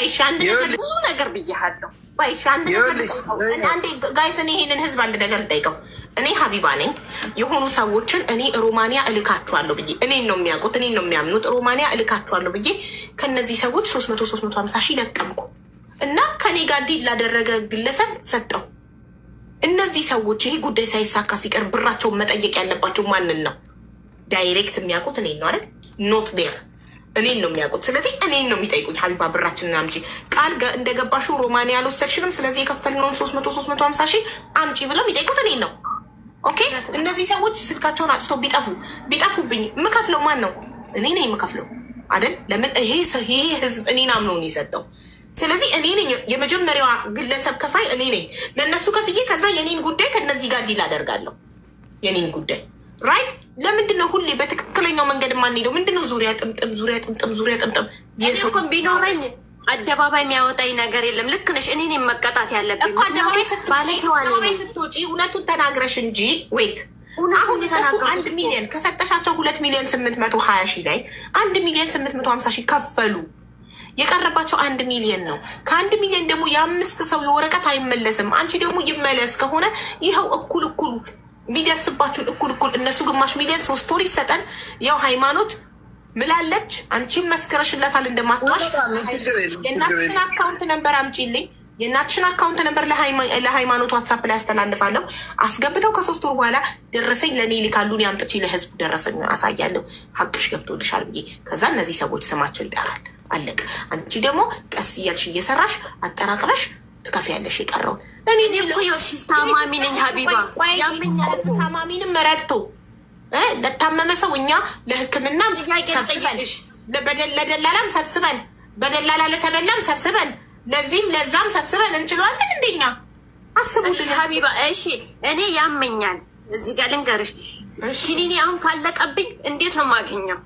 እሺ አንድ ነገር ብያለሁ። እሺ አንድ ነገር አንዴ ጋይስ፣ እኔ ይሄንን ህዝብ አንድ ነገር ልጠይቀው። እኔ ሀቢባ ነኝ። የሆኑ ሰዎችን እኔ ሮማንያ እልካቸዋለሁ ብዬ እኔን ነው የሚያውቁት፣ እኔን ነው የሚያምኑት። ሮማንያ እልካቸዋለሁ ብዬ ከነዚህ ሰዎች 300-350 ሺህ ለቀምኩ እና ከኔ ጋር ዲል ላደረገ ግለሰብ ሰጠው። እነዚህ ሰዎች ይሄ ጉዳይ ሳይሳካ ሲቀር ብራቸውን መጠየቅ ያለባቸው ማንን ነው? ዳይሬክት የሚያውቁት እኔን ነው አይደል? ኖት ዴር እኔን ነው የሚያውቁት። ስለዚህ እኔን ነው የሚጠይቁኝ። ሀቢባ ብራችንን አምጪ፣ ቃል እንደገባሽው ሮማንያ አልወሰድሽንም፣ ስለዚህ የከፈልነውን 300-350 ሺህ አምጪ ብለው የሚጠይቁት እኔን ነው። ኦኬ፣ እነዚህ ሰዎች ስልካቸውን አጥፍተው ቢጠፉብኝ የምከፍለው ማን ነው? እኔ ነኝ የምከፍለው አይደል? ለምን ይሄ ህዝብ እኔን አምኖ ነው የሰጠው። ስለዚህ እኔ ነኝ የመጀመሪያዋ ግለሰብ ከፋይ፣ እኔ ነኝ ለእነሱ ከፍዬ፣ ከዛ የኔን ጉዳይ ከነዚህ ጋር ዲል አደርጋለሁ። የኔን ጉዳይ ራይት። ለምንድን ነው ሁሌ በትክክለኛው መንገድ የማንሄደው? ምንድነው ዙሪያ ጥምጥም? የሰው ቢኖረኝ አደባባይ የሚያወጣኝ ነገር የለም። ልክ ነሽ። እኔ መቀጣት ያለብኝ አደባባይ ስትወጪ እውነቱን ተናግረሽ እንጂ ወይት አሁን እሱ 1 ሚሊዮን ከሰጠሻቸው 2,820,000 ሺህ ላይ 1,850,000 ሺህ ከፈሉ። የቀረባቸው 1 ሚሊዮን ነው። ከ1 ሚሊዮን ደግሞ የ5 ሰው የወረቀት አይመለስም። አንቺ ደግሞ ይመለስ ከሆነ ይኸው እኩል የሚደርስባችሁን እኩል እነሱ ግማሽ ሚሊዮን 3 ወር ይሰጠን። ያው ሃይማኖት ምላለች፣ አንቺም መስከረሽላታል እንደማትዋሽ። የእናትሽን አካውንት ነበር አምጪልኝ። የእናትሽን አካውንት ነበር ለሃይማኖት ዋትሳፕ ላይ ያስተላልፋለሁ። አስገብተው ከ3 ወር በኋላ ደረሰኝ ለእኔ ይልካሉ። እኔ አምጥቼ ለህዝቡ ደረሰኝ አሳያለሁ፣ ሀቅሽ ገብቶልሻል ብዬ። ከዛ እነዚህ ሰዎች ስማቸው ይጠራል። አለቅ። አንቺ ደግሞ ቀስ እያልሽ እየሰራሽ አጠራቅረሽ ትከፍያለሽ የቀረው። እኔ ታማሚ ነኝ ሀቢባ። ታማሚንም ረድቶ ለታመመ ሰው እኛ ለሕክምና ሰብስበን ለደላላም ሰብስበን በደላላ ለተበላም ሰብስበን ለዚህም ለዛም ሰብስበን እንችለዋለን። እንደኛ አስቡት ሀቢባ። እሺ እኔ ያመኛል። እዚህ ጋር ልንገርሽ፣ ኪኒኒ አሁን ካለቀብኝ እንዴት ነው የማገኘው?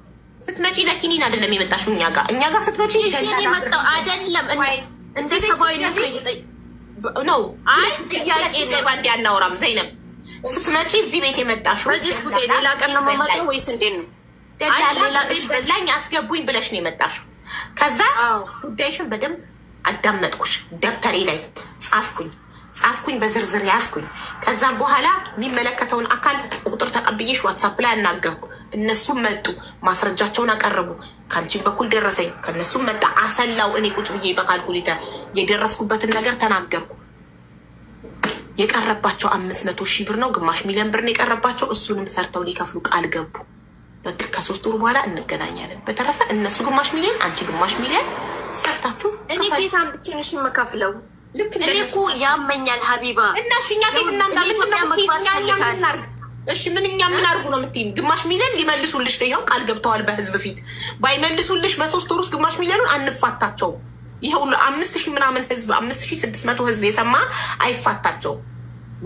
ስትመጪ ለኪኒን አይደለም የመጣሽው እኛ ጋር ስትመጪ መጣው አይደለም እንደ ሰብአዊነት ነው። አይ ጥያቄ ነው። ባንዴ አናወራም ዘይነብ። ስትመጪ እዚህ ቤት የመጣሽው በዚህ ጉዳይ ሌላ ቀን ነው የማመጣው ወይስ እንዴት ነው? ሌላ በላኝ አስገቡኝ ብለሽ ነው የመጣሽው። ከዛ ጉዳይሽን በደንብ አዳመጥኩሽ። ደብተሬ ላይ ጻፍኩኝ፣ በዝርዝር ያዝኩኝ። ከዛም በኋላ የሚመለከተውን አካል ቁጥር ተቀብዬሽ ዋትሳፕ ላይ አናገርኩ። እነሱም መጡ፣ ማስረጃቸውን አቀረቡ። ከአንቺም በኩል ደረሰኝ፣ ከእነሱም መጣ። አሰላው። እኔ ቁጭ ብዬ በካልኩሌተር የደረስኩበትን ነገር ተናገርኩ። የቀረባቸው 500 ሺህ ብር ነው፣ ግማሽ ሚሊዮን ብር ነው የቀረባቸው። እሱንም ሰርተው ሊከፍሉ ቃል ገቡ። በቃ ከ3 ወር በኋላ እንገናኛለን። በተረፈ እነሱ ግማሽ ሚሊዮን፣ አንቺ ግማሽ ሚሊዮን ሰርታችሁ እኔ ጌታን ብቻ የምከፍለው። ልክ እኔ እኮ ያመኛል ሀቢባ እና እኛ ጌት እናምጣ። እሺ ምንኛ ምን አድርጉ ነው የምትይኝ? ግማሽ ሚሊዮን ሊመልሱልሽ ነው። ይኸው ቃል ገብተዋል በህዝብ ፊት። ባይመልሱልሽ በ3 ወር ውስጥ ግማሽ ሚሊዮኑን አንፋታቸውም። ይኸው 5,000 ምናምን ህዝብ 5,600 ህዝብ የሰማ አይፋታቸው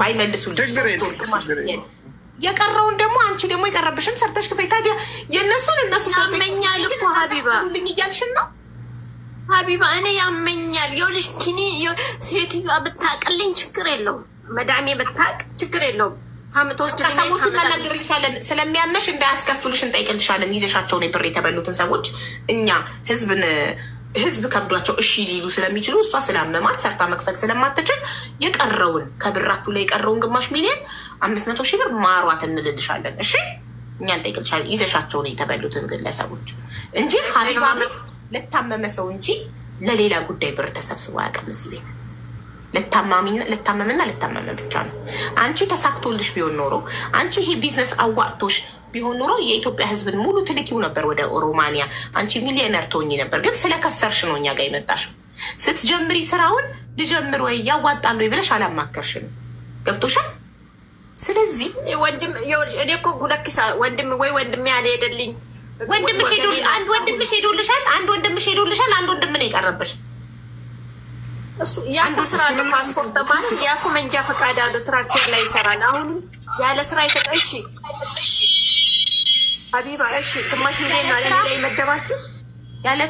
ባይመልሱልሽ። የቀረውን ደግሞ አንቺ ደግሞ የቀረብሽን ሰርተሽ ክፈይ። ታዲያ የእነሱን እነሱ ያመኛል እኮ ሀቢባ ልኝ እያልሽን ነው ሀቢባ። እኔ ያመኛል። ይኸውልሽ ኪኒ ሴትዮዋ ብታቅልኝ ችግር የለውም፣ መዳሜ ብታቅ ችግር የለውም። ሰዎቹ እናናግርልሻለን። ስለሚያመሽ እንዳያስከፍሉሽ እንጠይቅልሻለን። ይዘሻቸው ነው ብር የተበሉትን ሰዎች። እኛ ህዝብ ከብዷቸው እሺ ሊሉ ስለሚችሉ እሷ ስላመማት ሰርታ መክፈል ስለማትችል የቀረውን ከብራችሁ ላይ የቀረውን ግማሽ ሚሊዮን 500 ሺህ ብር ማሯት እንልልሻለን። እሺ እኛ እንጠይቅልሻለን። ይዘሻቸው ነው የተበሉትን ግለሰቦች እንጂ ሀቢባ ቤት ለታመመ ሰው እንጂ ለሌላ ጉዳይ ብር ተሰብስቦ አያውቅም እዚህ ቤት። ልታመምና ልታመመ ብቻ ነው። አንቺ ተሳክቶልሽ ቢሆን ኖሮ፣ አንቺ ይሄ ቢዝነስ አዋጥቶሽ ቢሆን ኖሮ የኢትዮጵያ ህዝብን ሙሉ ትልኪው ነበር ወደ ሮማንያ። አንቺ ሚሊዮነር ትሆኚ ነበር። ግን ስለከሰርሽ ነው እኛ ጋር የመጣሽው። ስትጀምሪ ስራውን ልጀምር ወይ ያዋጣሉ ብለሽ አላማከርሽንም። ገብቶሻል? ስለዚህ ወንድም እኔ እኮ ጉለክሳ ወንድም ያለ ሄደልኝ። አንድ ወንድምሽ ሄዶልሻል። አንድ ወንድም ነው የቀረብሽ። ያኩ ስራ ፓስፖርት ማለት ያኩ መንጃ ፈቃድ አለው፣ ትራክተር ላይ ይሰራል። አሁን ያለ ስራ እሺ ሀቢባ፣ እሺ ግማሽ ሚሊዮን ማለት ላይ መደባችሁ ያለ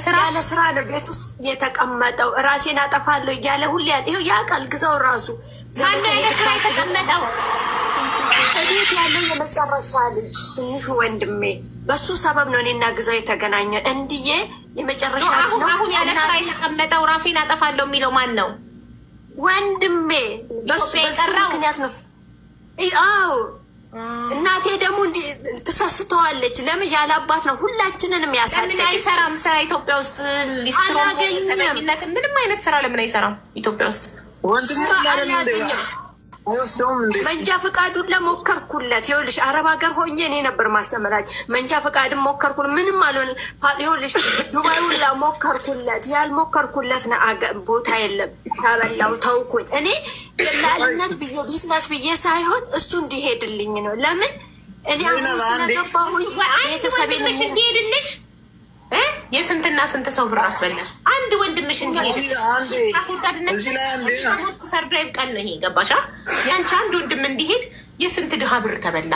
ስራ ነው ቤት ውስጥ የተቀመጠው። ራሴን አጠፋለሁ እያለ ሁሌ ይኸው ያ ቃል ግዛው ራሱ ያለ ስራ የተቀመጠው ቤት ያለው የመጨረሻ ልጅ ትንሹ ወንድሜ በሱ ሰበብ ነው እኔና ግዛው የተገናኘ እንዲዬ የመጨረሻ ነው። አሁን ያለ ስራ የተቀመጠው ራሴን አጠፋለሁ የሚለው ማን ነው? ወንድሜ በሱ ምክንያት ነው። አዎ እናቴ ደግሞ ተሳስተዋለች። ለምን ያለ አባት ነው ሁላችንንም ያሳደገ። ለምን አይሰራም ስራ ኢትዮጵያ ውስጥ? ሊስትሮ ምንም አይነት ስራ ለምን አይሰራም ኢትዮጵያ ውስጥ? ወንድሜ መንጃ ፈቃዱን ለሞከርኩለት። ይኸውልሽ አረብ ሀገር ሆኜ እኔ ነበር ማስተምራች። መንጃ ፈቃድን ሞከርኩለት፣ ምንም አልሆነ። ይኸውልሽ ዱባዩን ለሞከርኩለት፣ ያልሞከርኩለት ቦታ የለም። ተበላው፣ ተውኩኝ። እኔ ደላልነት ብዬ ቢዝነስ ብዬ ሳይሆን እሱ እንዲሄድልኝ ነው። ለምን እኔ አሁን ስለገባሁኝ ቤተሰቤን እንዲሄድልሽ የስንትና ስንት ሰው ብር አስበላሽ። አንድ ወንድምሽ እንዲሄድ ሰርፕራይዝ ቀን ነው ይሄ ገባሻ? ያንቺ አንድ ወንድም እንዲሄድ የስንት ድሃ ብር ተበላ።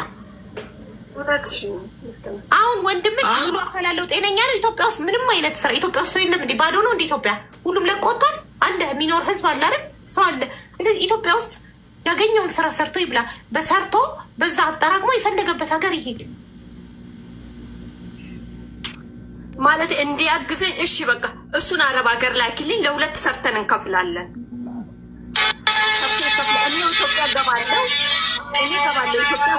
አሁን ወንድምሽ ሁሉ አካላለው ጤነኛ ነው። ኢትዮጵያ ውስጥ ምንም አይነት ስራ ኢትዮጵያ ውስጥ የለም እንዴ? ባዶ ነው እንዴ ኢትዮጵያ? ሁሉም ለቆቷል። አንድ የሚኖር ህዝብ አለ አይደል? ሰው አለ። ስለዚህ ኢትዮጵያ ውስጥ ያገኘውን ስራ ሰርቶ ይብላ። በሰርቶ በዛ አጠራቅሞ የፈለገበት ሀገር ይሄድ ማለት እንዲያግዘኝ። እሺ በቃ እሱን አረብ ሀገር ላኪልኝ፣ ለሁለት ሰርተን እንከፍላለን። እኔ ኢትዮጵያ ገባለሁ፣ ኢትዮጵያ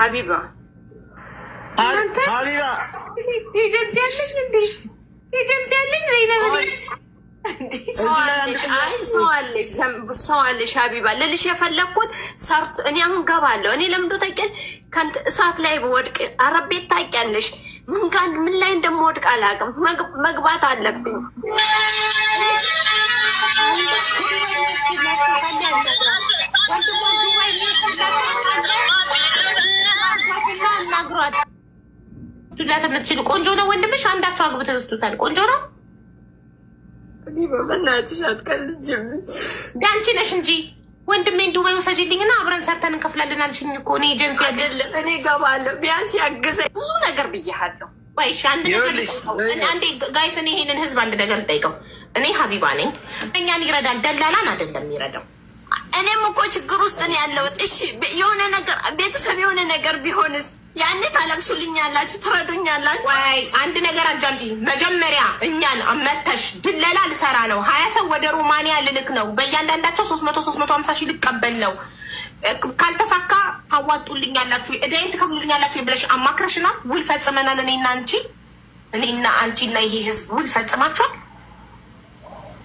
ሀቢባ ኤጀንሲ ያለኝ እንዴ? ኤጀንሲ ያለኝ ሰው አለሽ ሀቢባ ልልሽ የፈለግኩት ሰርቶ እኔ አሁን ገባለሁ። እኔ ለምዶ ታውቂያለሽ ከንት እሳት ላይ በወድቅ አረብ ቤት ታውቂያለሽ ምን ላይ እንደምወድቅ አላውቅም። መግባት አለብኝ። የምትችል ቆንጆ ነው ወንድምሽ። አንዳቸው አግብተው ይወስዱታል። ቆንጆ ነው። በእናትሽ አትቀልጂም። አንቺ ነሽ እንጂ ወንድሜን ዱባይ ውሰጂልኝና አብረን ሰርተን እንከፍላለን አልሽኝ እኮ። እኔ ኤጀንሲ አይደለም እኔ እገባለሁ፣ ቢያንስ ያግዘኝ። ብዙ ነገር ብያለሁ። ወይሽ አንድ ጋይስ፣ እኔ ይሄንን ህዝብ አንድ ነገር ልጠይቀው። እኔ ሀቢባ ነኝ። እኛን ይረዳል፣ ደላላን አይደለም የሚረዳው። እኔም እኮ ችግር ውስጥ ነው ያለሁት። እሺ የሆነ ነገር ቤተሰብ የሆነ ነገር ቢሆንስ ያኔ ታለቅሱልኛላችሁ፣ ትረዱኛላችሁ። ወይ አንድ ነገር አጃምጂ። መጀመሪያ እኛን መተሽ ድለላ ልሰራ ነው፣ 20 ሰው ወደ ሮማንያ ልልክ ነው፣ በእያንዳንዳቸው 350 ሺህ ልቀበል ነው፣ ካልተሳካ ታዋጡልኛላችሁ፣ እዳይን ትከፍሉልኛላችሁ ብለሽ አማክረሽና ውል ፈጽመናል። እኔና አንቺና ይሄ ህዝብ ውል ፈጽማችኋል።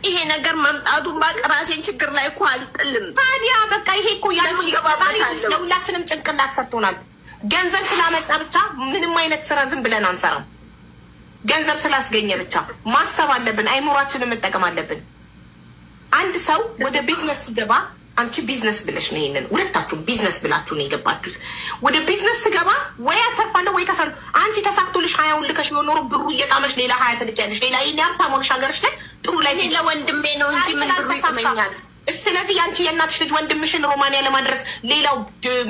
ይሄ ነገር መምጣቱን ባቀራሴን ችግር ላይ እኮ አልጥልም። ታዲያ በቃ ይሄ እኮ ያንቺ ለሁላችንም ጭንቅላት ሰጥቶናል። ገንዘብ ስላመጣ ብቻ ምንም አይነት ስራ ዝም ብለን አንሰራም። ገንዘብ ስላስገኘ ብቻ ማሰብ አለብን። አይምሯችንን መጠቀም አለብን። አንድ ሰው ወደ ቢዝነስ ሲገባ አንቺ ቢዝነስ ብለሽ ነው፣ ይሄንን ሁለታችሁ ቢዝነስ ብላችሁ ነው የገባችሁት። ወደ ቢዝነስ ስገባ ወይ አተርፋለሁ ወይ ከሰር። አንቺ ተሳክቶልሽ 20 ልከሽ ኖሮ ብሩ እየጣመሽ ሌላ 20 ትልጫለሽ። ሌላ ይሄን ያርታሞሽ ሀገርሽ ላይ ጥሩ ላይ ለወንድሜ ነው እንጂ ምን ብሩ ይጥመኛል። ስለዚህ አንቺ የእናትሽ ልጅ ወንድምሽን ሮማንያ ለማድረስ ሌላው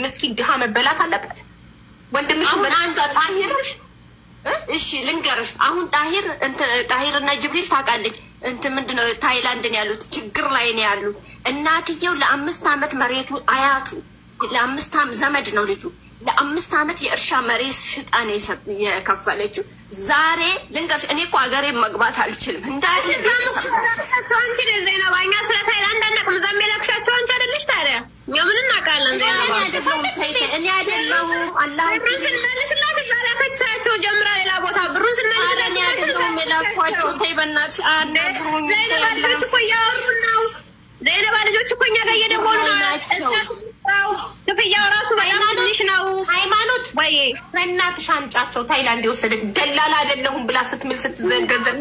ምስኪን ድሃ መበላት አለበት። ወንድምሽን እሺ ልንገርሽ፣ አሁን ጣሂርና ጅብሪል ታውቃለች ምንድነው ታይላንድን ያሉት ችግር ላይ ነው ያሉት። እናትየው ለ5 ዓመት መሬቱ አያቱ ለ5 ዓመት ዘመድ ነው ልጁ ለ5 ዓመት የእርሻ መሬት ሽጣን የከፈለችው። ዛሬ ልንገርሽ እኔ እኮ ሀገሬ መግባት አልችልም። ዘይነባኛ ስለ ታይላንድ አናውቅም። እዛም የላክሻቸው አንቺ አይደለሽ? ታዲያ እኛ ምን እናውቃለን? እኔ አይደለሁም አላህ ብሩን ስንመልስላት እዛ ላከቻቸው ጀምራ ሌላ ቦታ ብሩን ስንመልስላት እኔ አይደለሁም የላኳቸው። ተይ በእናትሽ አናግሩኝ። ዘይነባ ልጆች እኮ እያወሩ ነው። ዘይነባ ልጆች እኮ እኛ ጋር እየደወሉ ናቸው። ክፍያው ራሱ በጣም ትንሽ ነው። ሃይማኖት ወይ በእናትሽ አምጫቸው። ታይላንድ የወሰደ ደላላ አይደለሁም ብላ ስትምል ስትገንዘብ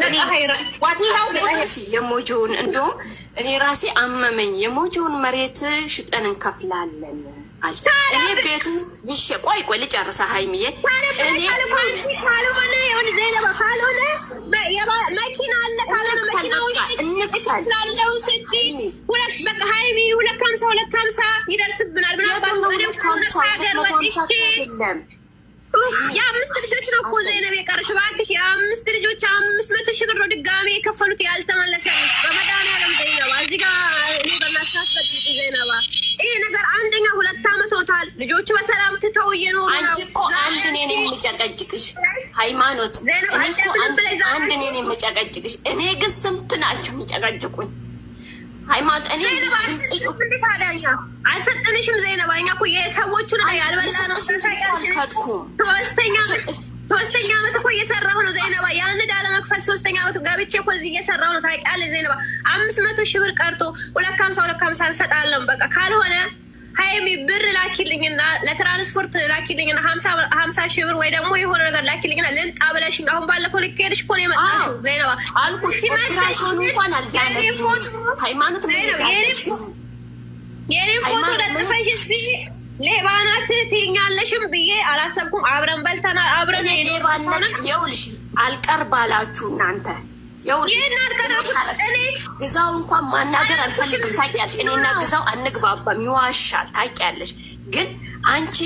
የሞጆውን እንደውም እኔ ራሴ አመመኝ። የሞጆውን መሬት ሽጠን እንከፍላለን። እኔ ቤቱ ይሸ ቆይ ልጨርሳ ሀይሚዬ እኔ ካልሆነ የሆነ ዘይነባ ካልሆነ መኪና አለ ካልሆነ መኪናዎች ስላለው ስትይ ሁለት በቃ ሀይሚ 250 ይደርስብናል። ሀገር ወጥቼ የ5 ልጆች ነው እኮ ዘይነብ የቀረሽ። እባክሽ የ5 ልጆች ብቻ 500 ሺህ ብር ነው ድጋሜ የከፈሉት ያልተመለሰ በመድኃኒዓለም ዘይነባ እዚህ ጋር እኔ በላሻት ዘይነባ ይሄ ነገር አንደኛ 2 ዓመት ሆታል። ልጆቹ በሰላም ትተው እየኖሩ ነው። አንቺ እኮ አንድ እኔን የምጨቀጭቅሽ ሃይማኖት፣ እኔ እኮ አንድ እኔን የምጨቀጭቅሽ፣ እኔ ግን ስንት ናቸው የሚጨቀጭቁኝ? ሃይማኖት እኔ አልሰጥንሽም ዘይነባ። እኛ እኮ የሰዎቹን ያልበላ ነው። ሶስተኛ ዓመት እኮ እየሰራሁ ነው ዘይነባ። ያን ዕዳ ለመክፈል 3ኛ ዓመቱ ገብቼ እኮ እዚህ እየሰራሁ ነው። ታውቂያለሽ ዘይነባ 500 ሺህ ብር ቀርቶ 250 እንሰጣለን። በቃ ካልሆነ ሀይሚ ብር ላኪልኝና ለትራንስፖርት ላኪልኝና 50 ሺህ ብር ወይ ደግሞ የሆነ ነገር ላኪልኝና ልንጣ ብለሽኝ አሁን ባለፈው ልኬድሽ እኮ ነው የመጣሽው ዘይነባ። አልኩሽ ኦፕራሽኑ እንኳን አልዳነም። ሃይማኖት የኔ ፎቶ ለጥፈሽ ሌባ ናት ትይኛለሽም ብዬ አላሰብኩም። አብረን በልተናል። አብረን ይኸውልሽ አልቀርባላችሁ እናንተ ግዛው እንኳን ማናገር አልፈልግም። ታውቂያለሽ እኔና ግዛው አንግባባም፣ ይዋሻል። ታውቂያለሽ ግን አንቺ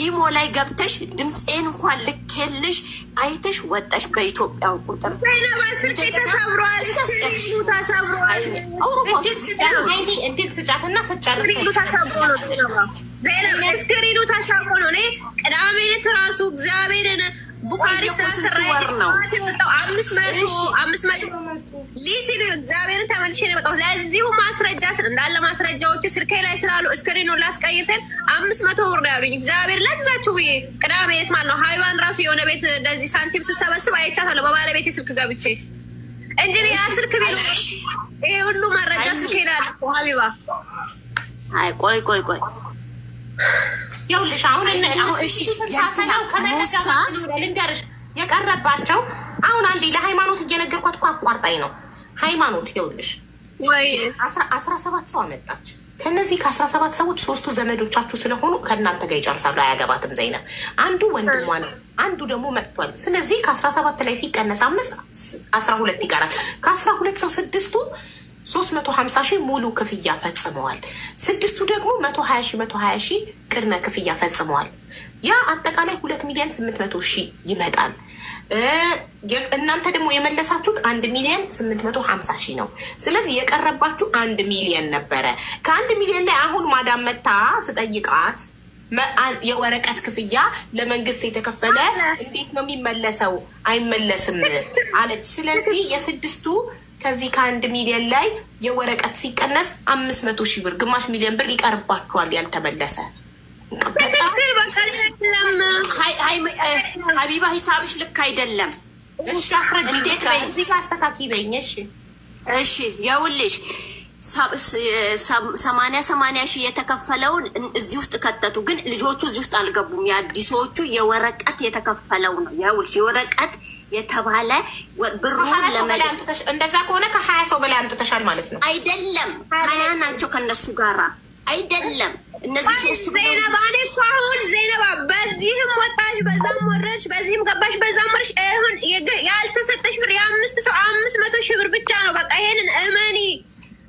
ኢሞ ላይ ገብተሽ ድምፄን እንኳን ልኬልሽ አይተሽ ወጣሽ። በኢትዮጵያው ቁጥር ተሰብሯል። ስክሪኑ ተሰብሮ ነው። እኔ ቅዳሜ ዕለት ራሱ እግዚአብሔርን ቡካሪስት አሰራኝ ነው 500 ሊሲል እግዚአብሔርን ተመልሼ ነው የመጣሁት። ለዚሁ ማስረጃ እንዳለ ማስረጃዎች ስልኬ ላይ ስላሉ ስክሪኑን ላስቀይር ስል 500 ብር ነው ያሉኝ። እግዚአብሔር ለዛችሁ ብዬ ቅዳሜ ዕለት ማለት ነው። ሃይዋን ራሱ የሆነ ቤት እንደዚህ ሳንቲም ስሰበስብ አይቻታለሁ በባለቤቴ ስልክ ገብቼ እንጂ ያ ስልክ ቢሉ ይሄ ሁሉ መረጃ ስልኬ ላይ አለ። ሀቢባ አይ ቆይ ይኸውልሽ አሁን እሺ ልንገርሽ የቀረባቸው አሁን አንዴ ለሃይማኖት እየነገርኳት እኮ አቋርጣኝ ነው። ሃይማኖት ይኸውልሽ ወይ 17 ሰው አመጣች። ከነዚህ ከ17 ሰዎች 3ቱ ዘመዶቻችሁ ስለሆኑ ከእናንተ ጋር ይጨርሳሉ። አያገባትም ዘይነብ። አንዱ ወንድሟ ነው፣ አንዱ ደግሞ መጥቷል። ስለዚህ ከ17 ላይ ሲቀነስ 5 12 ይቀራል። ከ12 ሰው 6ቱ 350 ሺህ ሙሉ ክፍያ ፈጽመዋል። 6ቱ ደግሞ 120 ሺህ ቅድመ ክፍያ ፈጽመዋል። ያ አጠቃላይ 2,800,000 ይመጣል። እናንተ ደግሞ የመለሳችሁት 1,850,000 ነው። ስለዚህ የቀረባችሁ 1 ሚሊዮን ነበረ። ከ1 ሚሊዮን ላይ አሁን ማዳም መታ ስጠይቃት የወረቀት ክፍያ ለመንግስት የተከፈለ እንዴት ነው የሚመለሰው? አይመለስም አለች። ስለዚህ የ6ቱ ከዚህ ከ1 ሚሊዮን ላይ የወረቀት ሲቀነስ 500,000 ብር ግማሽ ሚሊዮን ብር ይቀርባችኋል ያልተመለሰ። ሀቢባ ሂሳብሽ ልክ አይደለም። እሺ አስረጅ። እንዴት እዚህ ጋር አስተካክይ በይኝ። እሺ ይኸውልሽ 80 ሺህ የተከፈለውን እዚህ ውስጥ ከተቱ፣ ግን ልጆቹ እዚህ ውስጥ አልገቡም። የአዲሶቹ የወረቀት የተከፈለው ነው። ይኸውልሽ የወረቀት የተባለ ብሩ ለመለምተሽ እንደዛ ከሆነ ከ20 ሰው በላይ አምጥተሻል ማለት ነው። አይደለም 20 ናቸው ከነሱ ጋራ አይደለም። እነዚህ 3 ዘይነባ እኔ እኮ አሁን ዘይነባ በዚህም ወጣሽ በዛም ወረድሽ በዚህም ገባሽ በዛም ወረድሽ አሁን ያልተሰጠሽ ብር የ5 ሰው 500 ሺህ ብር ብቻ ነው። በቃ ይሄንን እመኒ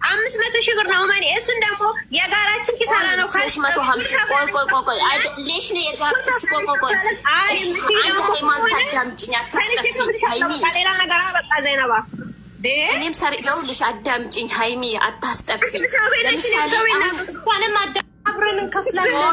500 ሺህ ብር ነው እመኒ። እሱን ደግሞ የጋራችን ኪሳራ ነው። 350 ቆይ አይደለሽ ነው የጋራ ቆይ ሌላ ነገር በቃ ዘይነባ እኔም ሰር ይኸውልሽ አዳምጪኝ ሃይሚ አታስጠፊ። ለምሳሌ እንኳንም አብረን እንከፍላለን።